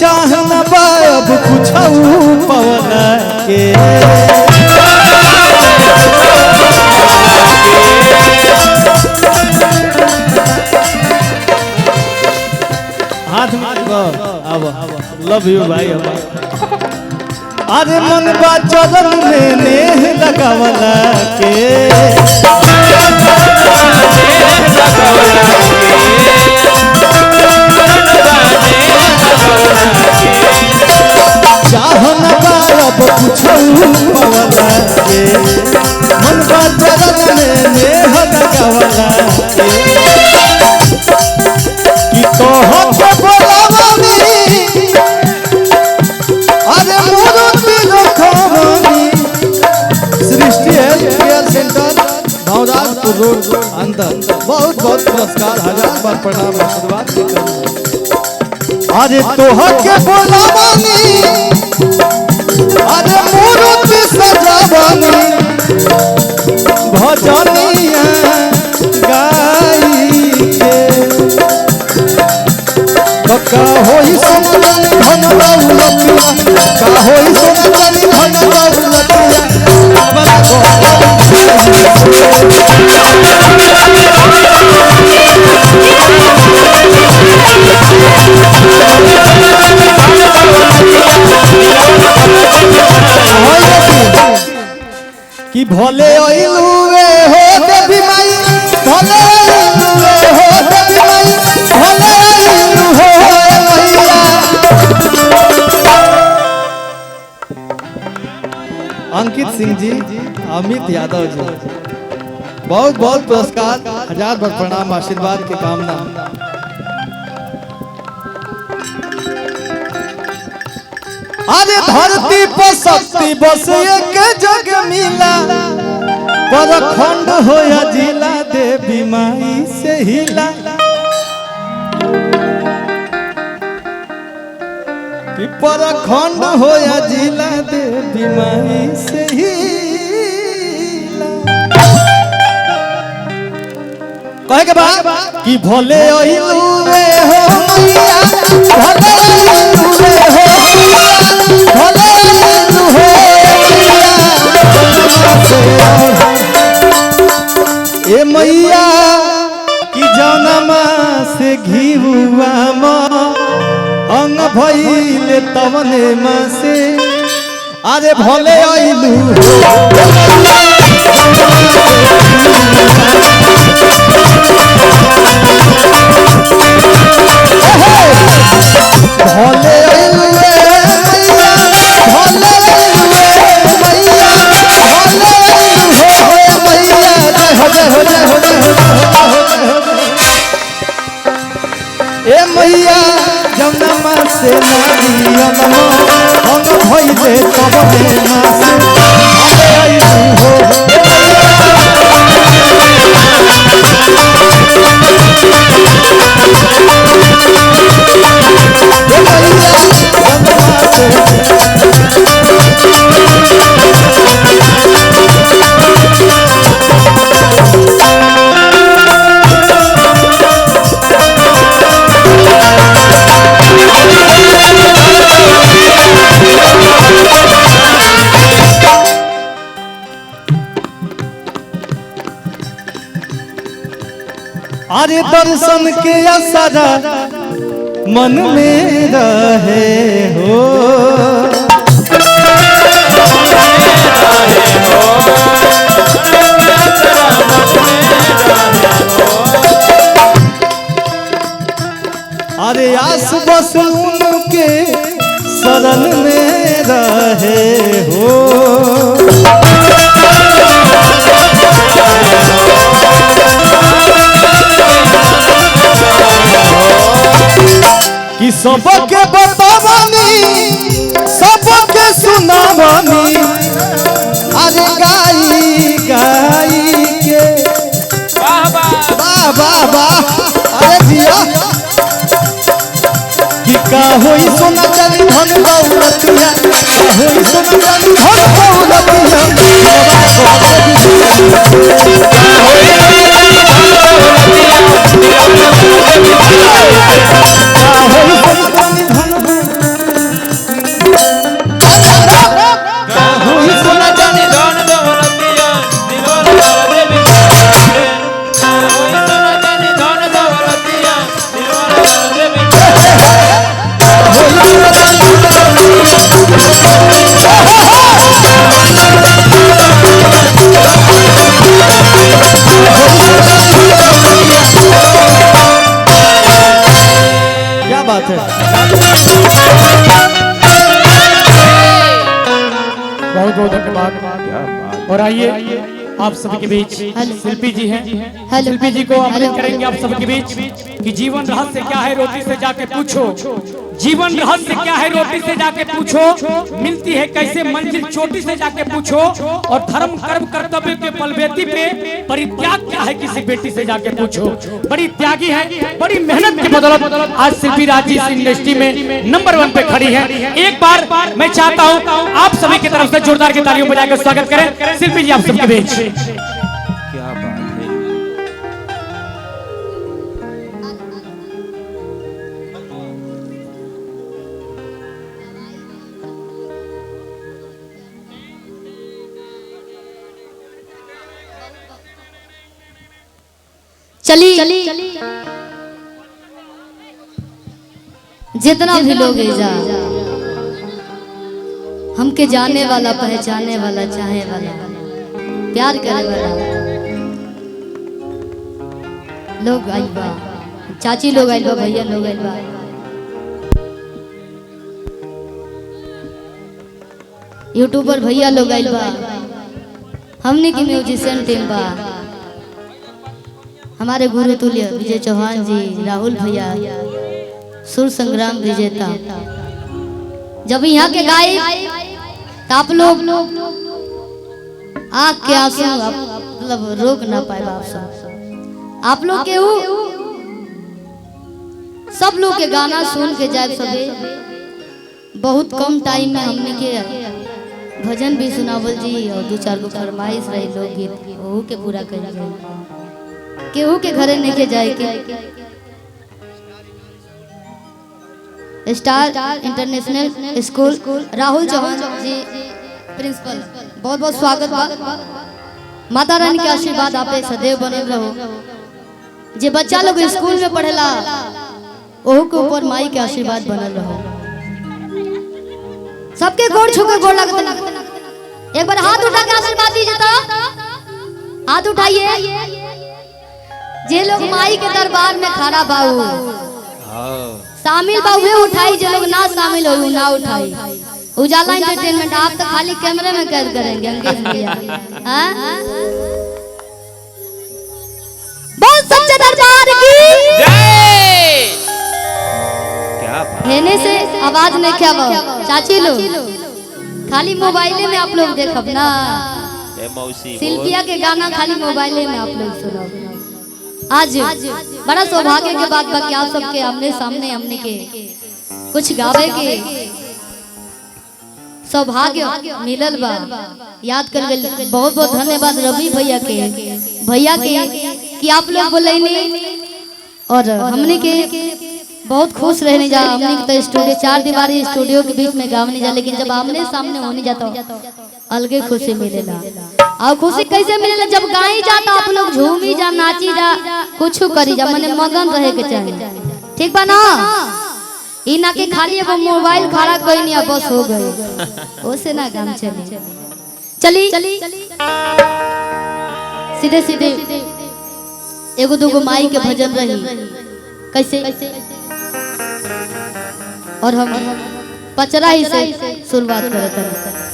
चाहना बा अब कुछ पवना के हाथ में लव यू भाई। अरे मन बा चरण में नेह लगावला के चाहन बा अब कुछ पवला के मन बा चरण में नेह लगावला के कि कह के बोलावनी अरे मूर्ति रखवानी Srishti health care centre Bhavrajpur road अंदर बहुत बहुत पुरस्कार 1000 बार प्रणाम आशीर्वाद के अरे तोह के बोलावनी अरे मूर्ति सजावनी भजनिया गाई के का होई सोना चांदी धन दौलतिया का होई सोना चांदी धन दौलतिया कि भले अइलुए हो देवी माई भले अइलुए हो देवी माई भले अइलु हो अंकित सिंह जी अमित यादव जी बहुत बहुत पुरस्कार 1000 बार प्रणाम आशीर्वाद की कामना। अरे धरती पर शक्ति बस एक जग मिला परखंड होया जिला देवी माई से हिला कि परखंड होया जिला देवी माई से हिला कहे के बाद कि भोले अइलु रे हो मैया भोले अइलु रे हो भोले अइलु हो मैया ए मैया कि जनमा से घिउआ अंग भइले तवने माँ से अरे भोले अइलु भोले अइलु भोले अइलु मैया भोले अइलु हो मैया जय हो जय हो जय हो जय हो ए मैया जनमा से नारियल अंग भइले तवने माँ से भोले अइलु हो अरे दर्शन के असरा मन में रहे हो अरे आस बस उनके शरण में रहे हो कि सबके बतावनी सबके सुनावनी अरे गाई गाई के वाह वाह वाह अरे जिया कि का होई सोना चांदी धन दौलतिया का होई सोना चांदी धन दौलतिया बात है। बहुत बहुत धन्यवाद। और आइए आप सभी के बीच शिल्पी जी हैं। शिल्पी जी को आमंत्रित करेंगे आप सभी के बीच कि जीवन रहस्य क्या है रोटी से जाके पूछो, जीवन रहस्य क्या है रोटी से जाके पूछो, मिलती है कैसे मंजिल चोटी से जाके पूछो, और धर्म कर्म कर्तव्य के बलवेती पे परित्याग क्या है किसी बेटी से जाके पूछो। बड़ी त्यागी है, बड़ी मेहनत की बदौलत आज शिल्पी राज जी इस इंडस्ट्री में नंबर 1 पे खड़ी है। एक बार मैं चाहता हूँ आप सभी की तरफ से जोरदार की तालियों बजाकर स्वागत करें शिल्पी जी आप सबके बीच। क्या बात है। चली जितना भी लोग जा हमके जाने वाला, पहचाने वाला, चाहे वाला, प्यार करे वाला लोग आइल बा, चाची लोग आइल बा, भैया लोग आइल बा, यूट्यूबर भैया लोग आइल बा, हमने की म्यूजिशियन टीम बा, हमारे गुरु तुल्य विजय चौहान जी, राहुल भैया, सुर संग्राम विजेता। जब यहाँ के गाए तो आप लोग आँख के आंसू मतलब रोक ना पाए आप लोग के सब लोग के गाना सुन के जाए सबे बहुत कम टाइम में हमने के भजन भी सुनावल जी और 2-4 गो फरमाइश रही लोकगीत वो के पूरा कर जाए केहू के घरे नहीं के जाए के star international school Rahul Chauhan ji principal बहुत बहुत स्वागत बा। माता रानी के आशीर्वाद आप सदैव बनल रहो। जे बच्चा लोग स्कूल में पढ़ेला ओहू के ऊपर माई के आशीर्वाद बनल रहो। सबके गोड़ छू के गोड़ लगत। एक बार हाथ उठा के आशीर्वाद दीजिए तो हाथ उठाइए। जे लोग माई के दरबार में खड़ा बाऊ शामिल बाबू उठाई, जो लोग ना शामिल हो ना उठाई। उजाला एंटरटेनमेंट आप तो खाली कैमरे में कैद करेंगे अंकित भैया। बहुत सच्चे दरबार की जय। क्या बात हेने से आवाज नहीं क्या चाची लोग खाली मोबाइले में आप लोग देखब ना। शिल्पिया के गाना खाली मोबाइले में आप लोग सुनो। आज बड़ा सौभाग्य के बात बाकी आप सबके आमने सामने हमने के कुछ गावे के सौभाग्य मिलल बा। याद कर बहुत बहुत धन्यवाद रवि भैया के कि आप लोग बोले और हमने के बहुत खुश रहने जा। हमने के तो स्टूडियो 4 दीवारी स्टूडियो के बीच में गावने जा, लेकिन जब आमने सामने होने जाता अलगे खुशी मिलेला। और खुशी कैसे मिलेला जब गाई जाता आप लोग झूमी जा, नाची जा, कुछ करी जा, मने मगन रहे के चाहिए। ठीक बा ना? ई ना के खाली एगो मोबाइल खड़ा कोई नहीं बस हो गए ओसे ना काम चली सीधे सीधे एगो दूगो माई के भजन रही कैसे और हम पचरा ही से शुरुआत करते हैं।